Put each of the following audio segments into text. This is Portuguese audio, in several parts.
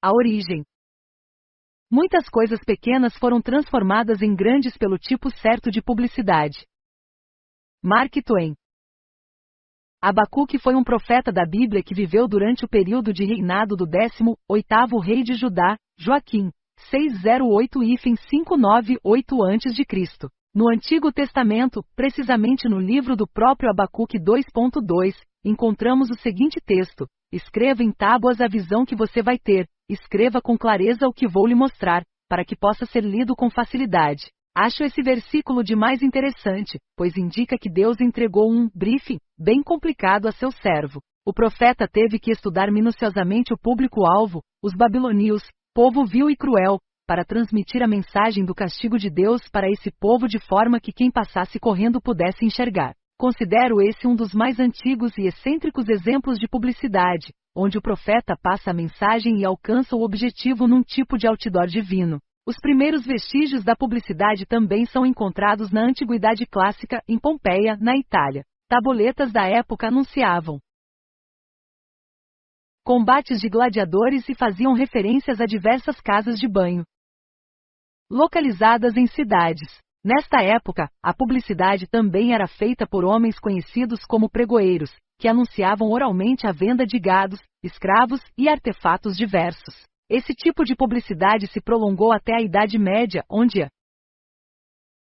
A origem. Muitas coisas pequenas foram transformadas em grandes pelo tipo certo de publicidade. Mark Twain. Abacuque foi um profeta da Bíblia que viveu durante o período de reinado do 18º rei de Judá, Joaquim, 608-598 a.C. No Antigo Testamento, precisamente no livro do próprio Abacuque 2.2, encontramos o seguinte texto: escreva em tábuas a visão que você vai ter, escreva com clareza o que vou lhe mostrar, para que possa ser lido com facilidade. Acho esse versículo de mais interessante, pois indica que Deus entregou um briefing bem complicado a seu servo. O profeta teve que estudar minuciosamente o público-alvo, os babilônios, povo vil e cruel, para transmitir a mensagem do castigo de Deus para esse povo de forma que quem passasse correndo pudesse enxergar. Considero esse um dos mais antigos e excêntricos exemplos de publicidade, onde o profeta passa a mensagem e alcança o objetivo num tipo de outdoor divino. Os primeiros vestígios da publicidade também são encontrados na Antiguidade Clássica, em Pompeia, na Itália. Tabuletas da época anunciavam combates de gladiadores e faziam referências a diversas casas de banho localizadas em cidades. Nesta época, a publicidade também era feita por homens conhecidos como pregoeiros, que anunciavam oralmente a venda de gados, escravos e artefatos diversos. Esse tipo de publicidade se prolongou até a Idade Média, onde a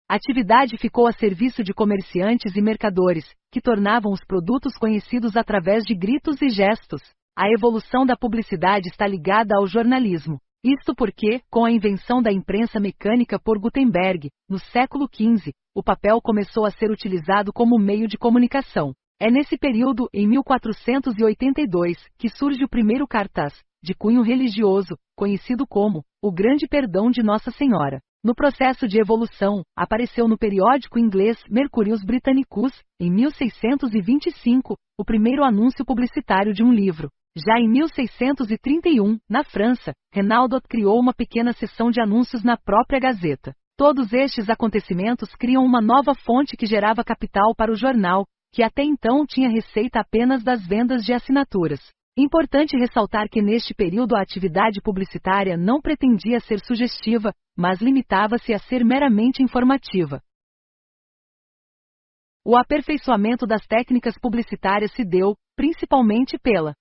atividade ficou a serviço de comerciantes e mercadores, que tornavam os produtos conhecidos através de gritos e gestos. A evolução da publicidade está ligada ao jornalismo. Isto porque, com a invenção da imprensa mecânica por Gutenberg, no século XV, o papel começou a ser utilizado como meio de comunicação. É nesse período, em 1482, que surge o primeiro cartaz, de cunho religioso, conhecido como o Grande Perdão de Nossa Senhora. No processo de evolução, apareceu no periódico inglês Mercurius Britannicus, em 1625, o primeiro anúncio publicitário de um livro. Já em 1631, na França, Renaudot criou uma pequena seção de anúncios na própria Gazeta. Todos estes acontecimentos criam uma nova fonte que gerava capital para o jornal, que até então tinha receita apenas das vendas de assinaturas. Importante ressaltar que neste período a atividade publicitária não pretendia ser sugestiva, mas limitava-se a ser meramente informativa. O aperfeiçoamento das técnicas publicitárias se deu, principalmente pela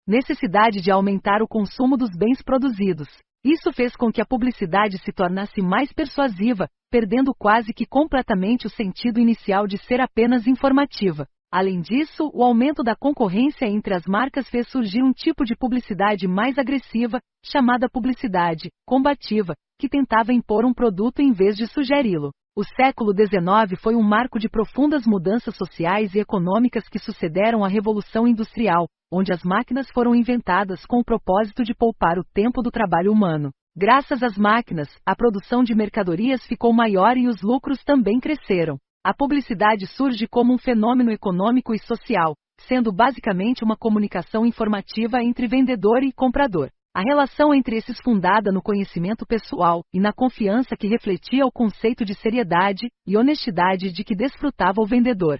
necessidade de aumentar o consumo dos bens produzidos. Isso fez com que a publicidade se tornasse mais persuasiva, perdendo quase que completamente o sentido inicial de ser apenas informativa. Além disso, o aumento da concorrência entre as marcas fez surgir um tipo de publicidade mais agressiva, chamada publicidade combativa, que tentava impor um produto em vez de sugeri-lo. O século XIX foi um marco de profundas mudanças sociais e econômicas que sucederam à Revolução Industrial, onde as máquinas foram inventadas com o propósito de poupar o tempo do trabalho humano. Graças às máquinas, a produção de mercadorias ficou maior e os lucros também cresceram. A publicidade surge como um fenômeno econômico e social, sendo basicamente uma comunicação informativa entre vendedor e comprador. A relação entre esses fundada no conhecimento pessoal e na confiança que refletia o conceito de seriedade e honestidade de que desfrutava o vendedor.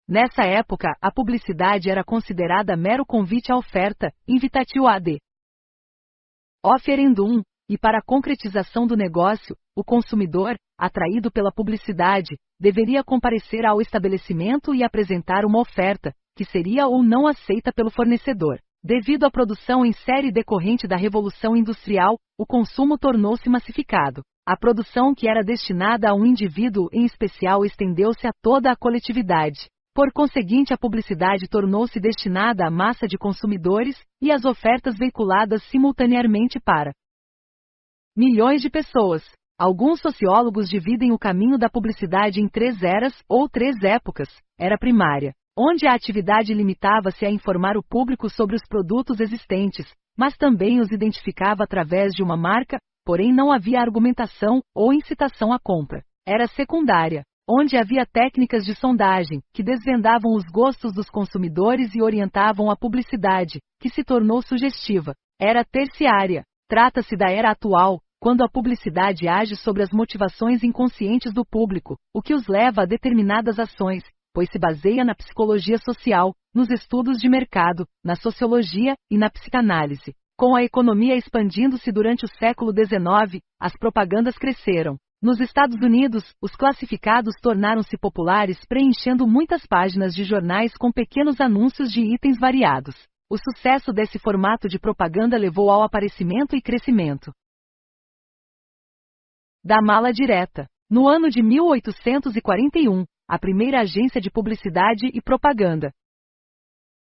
Nessa época, a publicidade era considerada mero convite à oferta, invitatio ad offerendum, e para a concretização do negócio, o consumidor, atraído pela publicidade, deveria comparecer ao estabelecimento e apresentar uma oferta, que seria ou não aceita pelo fornecedor. Devido à produção em série decorrente da Revolução Industrial, o consumo tornou-se massificado. A produção que era destinada a um indivíduo em especial estendeu-se a toda a coletividade. Por conseguinte, a publicidade tornou-se destinada à massa de consumidores, e as ofertas veiculadas simultaneamente para milhões de pessoas. Alguns sociólogos dividem o caminho da publicidade em 3 eras, ou 3 épocas. Era primária, onde a atividade limitava-se a informar o público sobre os produtos existentes, mas também os identificava através de uma marca, porém não havia argumentação ou incitação à compra. Era secundária, onde havia técnicas de sondagem, que desvendavam os gostos dos consumidores e orientavam a publicidade, que se tornou sugestiva. Era terciária. Trata-se da era atual, quando a publicidade age sobre as motivações inconscientes do público, o que os leva a determinadas ações, pois se baseia na psicologia social, nos estudos de mercado, na sociologia e na psicanálise. Com a economia expandindo-se durante o século XIX, as propagandas cresceram. Nos Estados Unidos, os classificados tornaram-se populares, preenchendo muitas páginas de jornais com pequenos anúncios de itens variados. O sucesso desse formato de propaganda levou ao aparecimento e crescimento da mala direta. No ano de 1841, a primeira agência de publicidade e propaganda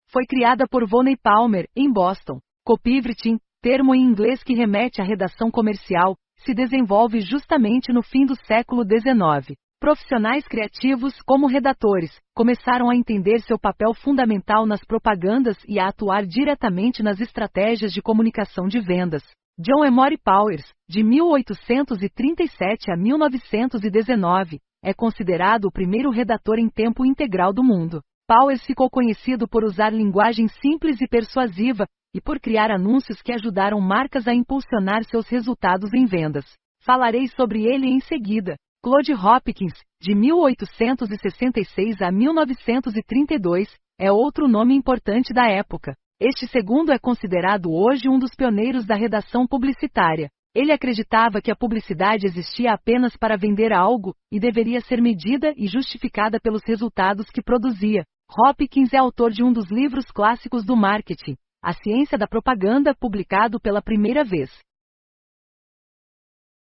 foi criada por Volney Palmer, em Boston. Copywriting, termo em inglês que remete à redação comercial, se desenvolve justamente no fim do século XIX. Profissionais criativos, como redatores, começaram a entender seu papel fundamental nas propagandas e a atuar diretamente nas estratégias de comunicação de vendas. John Emory Powers, de 1837 a 1919, é considerado o primeiro redator em tempo integral do mundo. Powers ficou conhecido por usar linguagem simples e persuasiva, e por criar anúncios que ajudaram marcas a impulsionar seus resultados em vendas. Falarei sobre ele em seguida. Claude Hopkins, de 1866 a 1932, é outro nome importante da época. Este segundo é considerado hoje um dos pioneiros da redação publicitária. Ele acreditava que a publicidade existia apenas para vender algo, e deveria ser medida e justificada pelos resultados que produzia. Hopkins é autor de um dos livros clássicos do marketing, A Ciência da Propaganda, publicado pela primeira vez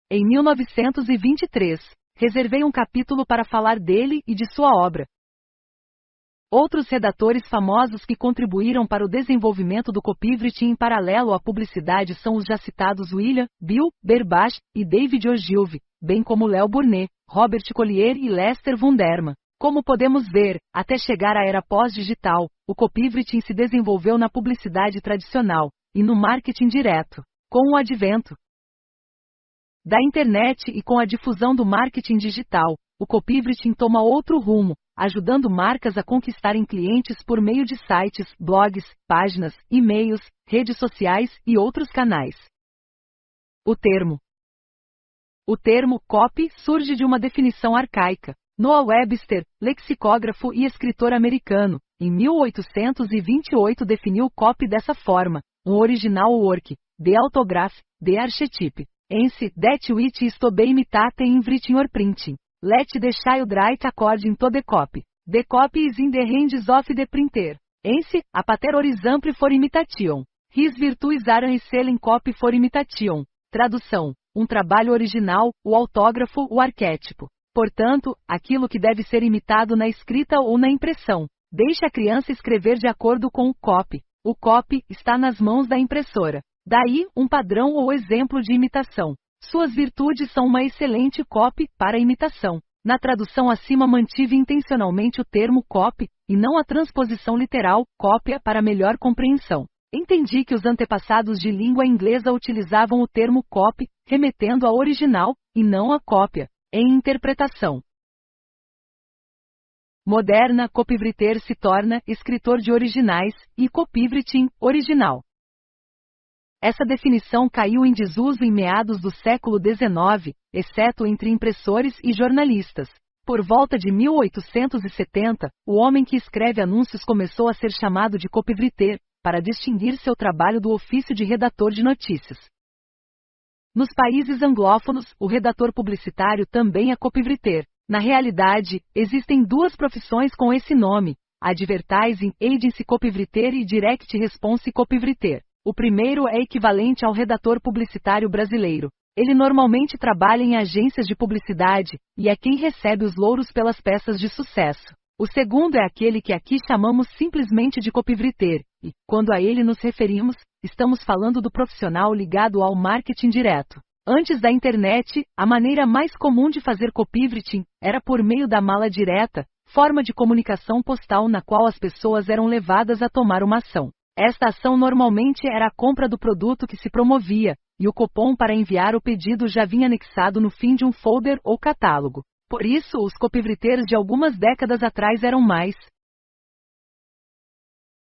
em 1923. Reservei um capítulo para falar dele e de sua obra. Outros redatores famosos que contribuíram para o desenvolvimento do copywriting em paralelo à publicidade são os já citados William, Bill, Berbach e David Ogilvy, bem como Leo Burnett, Robert Collier e Lester Wunderman. Como podemos ver, até chegar à era pós-digital, o copywriting se desenvolveu na publicidade tradicional e no marketing direto. Com o advento da internet e com a difusão do marketing digital, o copywriting toma outro rumo, ajudando marcas a conquistarem clientes por meio de sites, blogs, páginas, e-mails, redes sociais e outros canais. O termo copy surge de uma definição arcaica. Noah Webster, lexicógrafo e escritor americano, em 1828 definiu copy dessa forma: um original work, the autograph, the archetype, hence that which is to be imitated in writing or printing. Let the child write according to the copy. The copy is in the hands of the printer. Hence, a pater example for imitation. His virtues are excelling copy for imitation. Tradução: um trabalho original, o autógrafo, o arquétipo. Portanto, aquilo que deve ser imitado na escrita ou na impressão. Deixe a criança escrever de acordo com o copy. O copy está nas mãos da impressora. Daí, um padrão ou exemplo de imitação. Suas virtudes são uma excelente copy para imitação. Na tradução acima mantive intencionalmente o termo copy, e não a transposição literal, cópia, para melhor compreensão. Entendi que os antepassados de língua inglesa utilizavam o termo copy, remetendo ao original, e não à cópia. Em interpretação moderna, copywriter se torna escritor de originais, e copywriting, original. Essa definição caiu em desuso em meados do século XIX, exceto entre impressores e jornalistas. Por volta de 1870, o homem que escreve anúncios começou a ser chamado de copywriter, para distinguir seu trabalho do ofício de redator de notícias. Nos países anglófonos, o redator publicitário também é copywriter. Na realidade, existem duas profissões com esse nome: Advertising Agency Copywriter e Direct Response Copywriter. O primeiro é equivalente ao redator publicitário brasileiro. Ele normalmente trabalha em agências de publicidade, e é quem recebe os louros pelas peças de sucesso. O segundo é aquele que aqui chamamos simplesmente de copywriter, e, quando a ele nos referimos, estamos falando do profissional ligado ao marketing direto. Antes da internet, a maneira mais comum de fazer copywriting era por meio da mala direta, forma de comunicação postal na qual as pessoas eram levadas a tomar uma ação. Esta ação normalmente era a compra do produto que se promovia, e o cupom para enviar o pedido já vinha anexado no fim de um folder ou catálogo. Por isso, os copywriters de algumas décadas atrás eram mais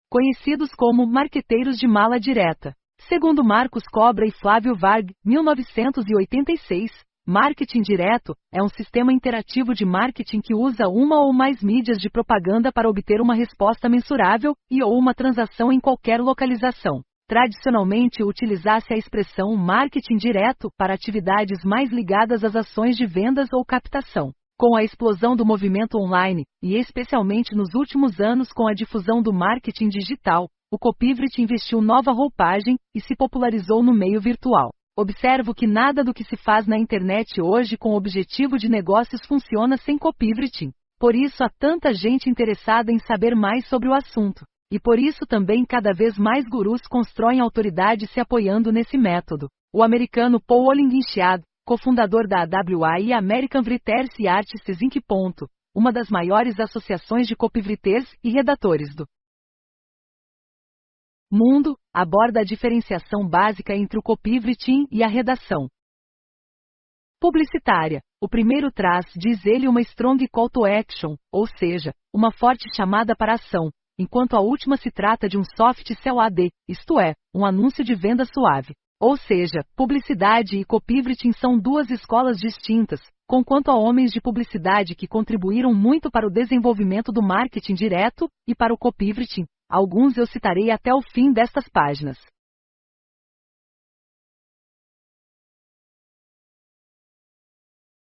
conhecidos como marqueteiros de mala direta. Segundo Marcos Cobra e Flávio Varg, 1986, Marketing direto é um sistema interativo de marketing que usa uma ou mais mídias de propaganda para obter uma resposta mensurável e ou uma transação em qualquer localização. Tradicionalmente, utilizasse a expressão marketing direto para atividades mais ligadas às ações de vendas ou captação. Com a explosão do movimento online, e especialmente nos últimos anos com a difusão do marketing digital, o Copywriting investiu nova roupagem e se popularizou no meio virtual. Observo que nada do que se faz na internet hoje com objetivo de negócios funciona sem Copywriting. Por isso há tanta gente interessada em saber mais sobre o assunto. E por isso também cada vez mais gurus constroem autoridade se apoiando nesse método. O americano Paul Olinguinchiad, cofundador da AWA e American Writers e Artists Inc. Uma das maiores associações de copywriters e redatores do mundo, aborda a diferenciação básica entre o copywriting e a redação publicitária. O primeiro traz, diz ele, uma strong call to action, ou seja, uma forte chamada para ação, enquanto a última se trata de um soft sell AD, isto é, um anúncio de venda suave. Ou seja, publicidade e copywriting são duas escolas distintas, conquanto a homens de publicidade que contribuíram muito para o desenvolvimento do marketing direto e para o copywriting. Alguns eu citarei até o fim destas páginas.